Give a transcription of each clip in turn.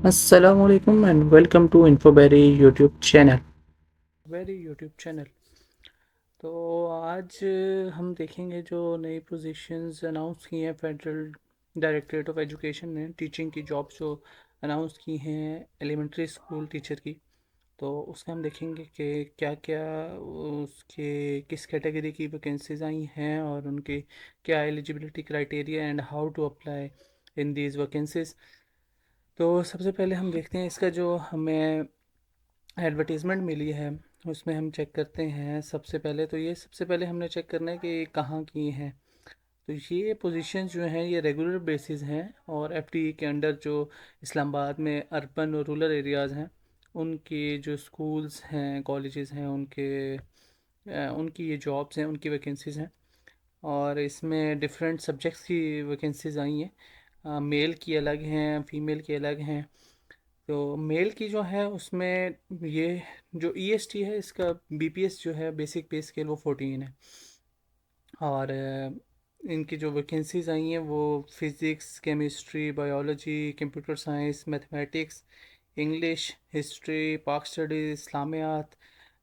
Assalamualaikum and welcome to InfoBerry YouTube channel। Berry YouTube channel. तो आज हम देखेंगे जो नई पोजीशंस अनाउंस की हैं फेडरल डायरेक्टरेट ऑफ एजुकेशन ने टीचिंग की जॉब्स जो अनाउंस की हैं एलिमेंट्री स्कूल टीचर की। तो उसका हम देखेंगे कि क्या क्या उसके किस कैटेगरी की वैकेंसीज आई हैं और उनके क्या eligibility criteria and how to apply in these vacancies. तो सबसे पहले हम देखते हैं इसका जो हमें एडवर्टीज़मेंट मिली है उसमें हम चेक करते हैं। सबसे पहले हमने चेक करना है कि कहाँ की हैं। तो ये पोजीशंस जो हैं ये रेगुलर बेसिस हैं और एफटीई के अंडर जो इस्लामाबाद में अर्बन और रूरल एरियाज़ हैं उनके जो स्कूल्स हैं कॉलेजेस हैं उनकी ये जॉब्स हैं उनकी वैकेंसीज़ हैं। और इसमें डिफरेंट सब्जेक्ट्स की वैकेंसीज़ आई हैं। मेल की अलग हैं, फीमेल की अलग हैं। तो मेल की जो है उसमें ये जो ईएसटी है इसका बीपीएस जो है बेसिक पे स्केल वो 14 है। और इनकी जो वैकेंसीज आई हैं वो physics, chemistry, biology, computer science, mathematics, English, history, पाक स्टडीज़, इस्लामियात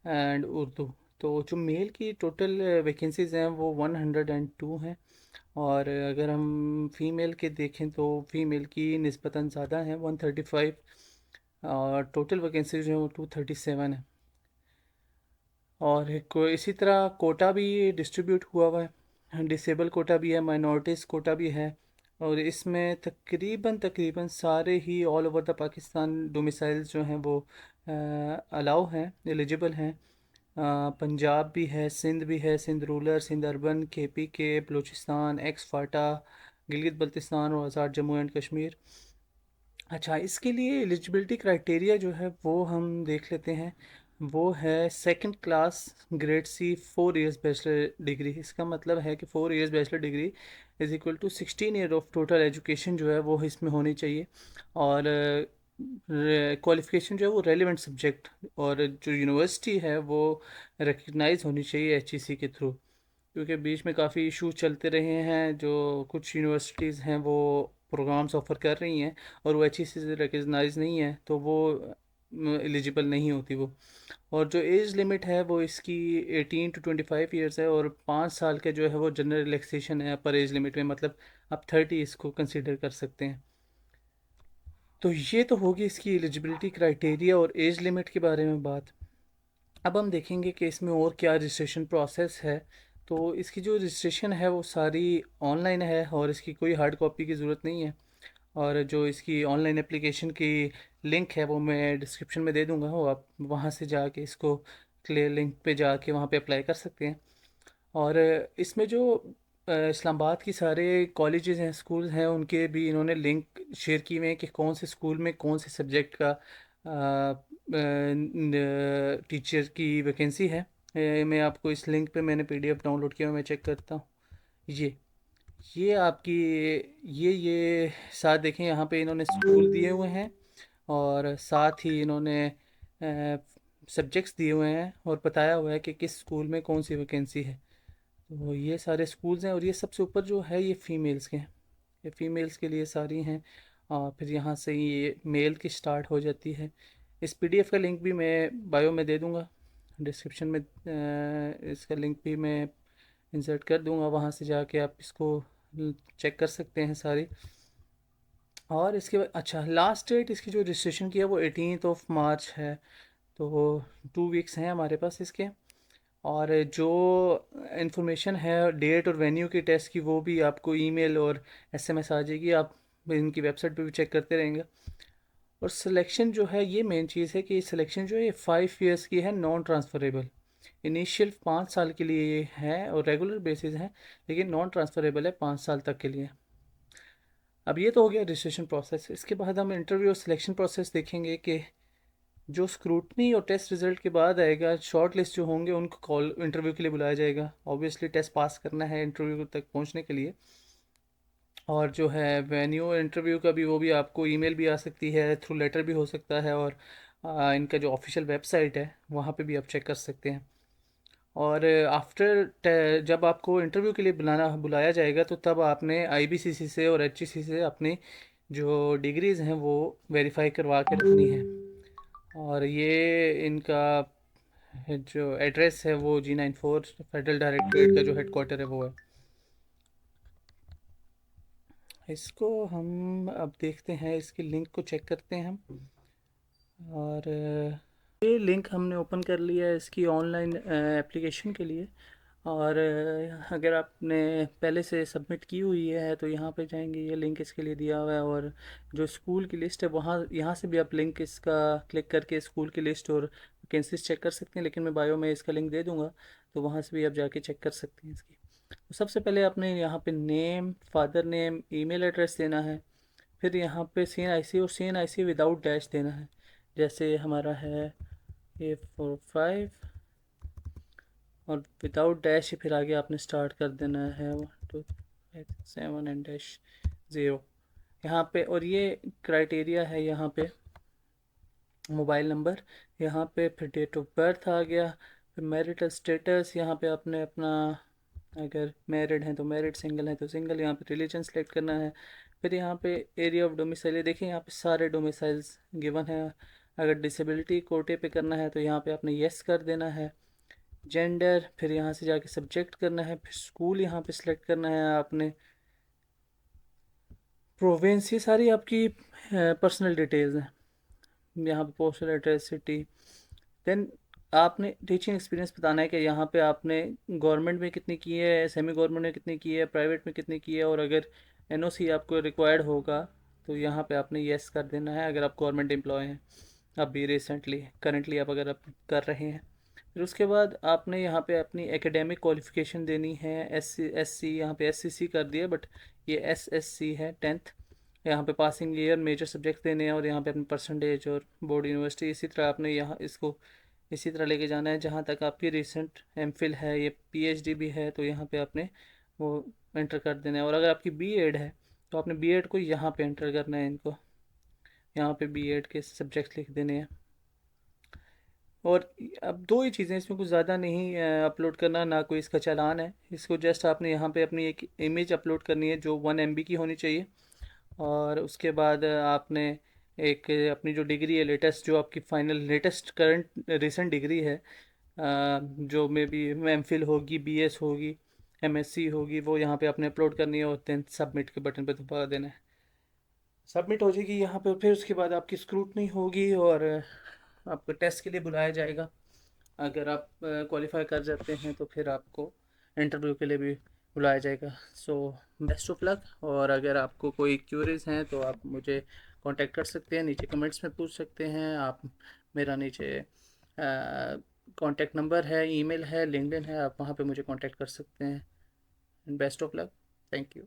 एंड उर्दू। तो जो मेल की टोटल वैकेंसीज़ हैं वो 102 हैं। और अगर हम फ़ीमेल के देखें तो फ़ीमेल की निस्बतन ज़्यादा है 135। और टोटल वैकेंसी जो है वो 237 है। और इसी तरह कोटा भी डिस्ट्रीब्यूट हुआ हुआ है, डिसेबल कोटा भी है, माइनॉरिटीज़ कोटा भी है। और इसमें तकरीबन तकरीबन सारे ही all over the Pakistan domiciles जो हैं वो अलाउ हैं, एलिजिबल हैं। पंजाब भी है, सिंध भी है, Sindh rural, Sindh urban, KP के, बलूचिस्तान, एक्स फाटा, गिलगित बल्तिस्तान और आज़ाद जम्मू एंड कश्मीर। अच्छा, इसके लिए एलिजिबिलिटी क्राइटेरिया जो है वो हम देख लेते हैं। वो है second class grade C 4 years bachelor degree. इसका मतलब है कि 4 years bachelor degree is equal to 16 year of total education जो है वो इसमें होनी चाहिए। और क्वालिफ़िकेशन जो है वो रेलिवेंट सब्जेक्ट और जो यूनिवर्सिटी है वो रिकग्नाइज होनी चाहिए एचईसी के थ्रू। क्योंकि बीच में काफ़ी इशू चलते रहे हैं, जो कुछ यूनिवर्सिटीज़ हैं वो प्रोग्राम्स ऑफ़र कर रही हैं और वो अच्छी से रिकग्नाइज नहीं है तो वो एलिजिबल नहीं होती वो। और जो एज लिमिट है वो इसकी 18 to 25 ईयर्स है और 5 साल के जो है वो जनरल रिलैक्सेशन है अपर एज लिमिट में, मतलब आप 30 इसको कंसिडर कर सकते हैं। तो ये तो होगी इसकी एलिजिबिलिटी क्राइटेरिया और एज लिमिट के बारे में बात। अब हम देखेंगे कि इसमें और क्या रजिस्ट्रेशन प्रोसेस है। तो इसकी जो रजिस्ट्रेशन है वो सारी ऑनलाइन है और इसकी कोई हार्ड कॉपी की ज़रूरत नहीं है। और जो इसकी ऑनलाइन एप्लीकेशन की लिंक है वो मैं डिस्क्रिप्शन में दे दूंगा, वो आप वहाँ से जाके इसको क्लियर लिंक पे जाके वहाँ पे अप्लाई कर सकते हैं। और इसमें जो इस्लामाबाद की सारे कॉलेजेस हैं, स्कूल हैं, उनके भी इन्होंने लिंक शेयर किए हुए हैं कि कौन से स्कूल में कौन से सब्जेक्ट का टीचर की वैकेंसी है। मैं आपको इस लिंक पे मैंने पीडीएफ डाउनलोड किया हुआ, मैं चेक करता हूँ। ये आपकी ये साथ देखें, यहाँ पे इन्होंने स्कूल दिए हुए हैं और साथ ही इन्होंने सब्जेक्ट्स दिए हुए हैं और बताया हुआ है कि किस स्कूल में कौन सी वैकेंसी है। तो ये सारे स्कूल्स हैं और ये सबसे ऊपर जो है ये फ़ीमेल्स के हैं, ये फ़ीमेल्स के लिए सारी हैं। और फिर यहाँ से ये मेल की स्टार्ट हो जाती है। इस पीडीएफ का लिंक भी मैं बायो में दे दूँगा, डिस्क्रिप्शन में इसका लिंक भी मैं इंसर्ट कर दूँगा, वहाँ से जाके आप इसको चेक कर सकते हैं सारी। और इसके बाद अच्छा, लास्ट डेट इसकी जो रजिस्ट्रेशन की है वो 18 मार्च है। तो 2 वीक्स हैं हमारे पास इसके। और जो इन्फॉर्मेशन है डेट और वेन्यू के टेस्ट की वो भी आपको ईमेल और एसएमएस आ जाएगी, आप इनकी वेबसाइट पे भी चेक करते रहेंगे। और सिलेक्शन जो है ये मेन चीज़ है कि सिलेक्शन जो है ये 5 इयर्स की है, नॉन ट्रांसफ़रेबल। इनिशियल 5 साल के लिए ये है और रेगुलर बेसिस है, लेकिन नॉन ट्रांसफ़रेबल है 5 साल तक के लिए। अब ये तो हो गया रजिस्ट्रेशन प्रोसेस। इसके बाद हम इंटरव्यू और सिलेक्शन प्रोसेस देखेंगे कि जो स्क्रूटनी और टेस्ट रिजल्ट के बाद आएगा, शॉर्ट लिस्ट जो होंगे उनको कॉल इंटरव्यू के लिए बुलाया जाएगा। ऑब्वियसली टेस्ट पास करना है इंटरव्यू तक पहुंचने के लिए। और जो है वेन्यू इंटरव्यू का भी वो भी आपको ईमेल भी आ सकती है, थ्रू लेटर भी हो सकता है। और इनका जो ऑफिशियल वेबसाइट है वहाँ पे भी आप चेक कर सकते हैं। और आफ्टर जब आपको इंटरव्यू के लिए बुलाया जाएगा तो तब आपने आईबीसीसी से और एचईसी से अपनी जो डिग्रीज़ हैं वो वेरीफाई करवा के रखनी है। और ये इनका जो एड्रेस है वो G94 फेडरल डायरेक्टरेट का जो हेडक्वार्टर है वो है। इसको हम अब देखते हैं, इसकी लिंक को चेक करते हैं हम। और ये लिंक हमने ओपन कर लिया है इसकी ऑनलाइन एप्लीकेशन के लिए। और अगर आपने पहले से सबमिट की हुई है तो यहाँ पे जाएंगे, ये लिंक इसके लिए दिया हुआ है। और जो स्कूल की लिस्ट है वहाँ यहाँ से भी आप लिंक इसका क्लिक करके स्कूल की लिस्ट और वैकेंसीज चेक कर सकते हैं, लेकिन मैं बायो में इसका लिंक दे दूँगा, तो वहाँ से भी आप जाके चेक कर सकते हैं इसकी। तो सबसे पहले आपने यहाँ पे name, father name, email address देना है। फिर यहाँ पे CNIC और CNIC विदाउट डैश देना है। जैसे हमारा है A45 और विदाउट डैश, फिर आगे आपने स्टार्ट कर देना है 1 2 3 4 5 6 7 एंड डैश 0 यहाँ पे। और ये क्राइटेरिया है यहाँ पे, मोबाइल नंबर यहाँ पे, फिर डेट ऑफ बर्थ आ गया, फिर मैरिटल स्टेटस यहाँ पे आपने अपना, अगर मैरिड हैं तो मैरिड, सिंगल हैं तो सिंगल, यहाँ पे रिलीजन सेलेक्ट करना है। फिर यहाँ पे एरिया ऑफ डोमिसाइल, देखिए यहाँ पे सारे डोमिसाइल्स गिवन है। अगर डिसेबिलिटी कोटे पे करना है तो यहाँ पे आपने येस कर देना है। जेंडर, फिर यहाँ से जाके सब्जेक्ट करना है, फिर स्कूल यहाँ पे सिलेक्ट करना है आपने। प्रोविंस, ये सारी आपकी पर्सनल डिटेल्स हैं। यहाँ पे पोस्टल एड्रेस, सिटी। देन आपने टीचिंग एक्सपीरियंस बताना है कि यहाँ पे आपने गवर्नमेंट में कितनी की है, सेमी गवर्नमेंट में कितनी की है, प्राइवेट में कितनी की है। और अगर NOC आपको रिक्वायर्ड होगा तो यहाँ पे आपने येस कर देना है, अगर आप गवर्नमेंट एम्प्लॉय हैं अभी रिसेंटली, करेंटली आप अगर आप कर रहे हैं। फिर उसके बाद आपने यहाँ पे अपनी एकेडमिक क्वालिफ़िकेशन देनी है। SC यहाँ पे SCC कर दिया, बट ये SSC है 10th। यहाँ पे पासिंग ईयर, मेजर सब्जेक्ट देने हैं, और यहाँ पे अपनी परसेंटेज और बोर्ड यूनिवर्सिटी। इसी तरह आपने यहाँ इसको इसी तरह लेके जाना है जहाँ तक आपकी रिसेंट MPhil है, ये PhD भी है, तो यहाँ पे आपने वो एंटर कर देना है। और अगर आपकी B.Ed है तो आपने B.Ed को यहाँ पे एंटर करना है, इनको यहाँ पे B.Ed के सब्जेक्ट लिख देने हैं। और अब दो ही चीज़ें, इसमें कुछ ज़्यादा नहीं अपलोड करना, ना कोई इसका चालान है। इसको जस्ट आपने यहाँ पे अपनी एक इमेज अपलोड करनी है जो 1 MB की होनी चाहिए। और उसके बाद आपने एक अपनी जो डिग्री है लेटेस्ट, जो आपकी final latest current recent degree है, जो मे बी MPhil होगी, BS होगी, MSc होगी, वो यहाँ पे आपने अपलोड करनी है। और देन सबमिट के बटन पे दबा देना है। सबमिट हो जाएगी यहाँ पे, फिर उसके बाद आपकी स्क्रूटनी होगी और आपको टेस्ट के लिए बुलाया जाएगा। अगर आप क्वालिफाई कर जाते हैं तो फिर आपको इंटरव्यू के लिए भी बुलाया जाएगा। So best of luck. और अगर आपको कोई क्यूरीज हैं तो आप मुझे कांटेक्ट कर सकते हैं, नीचे कमेंट्स में पूछ सकते हैं आप। मेरा नीचे कांटेक्ट नंबर है, ईमेल है, लिंक्डइन है, आप वहाँ पे मुझे कांटेक्ट कर सकते हैं। Best of luck. Thank you.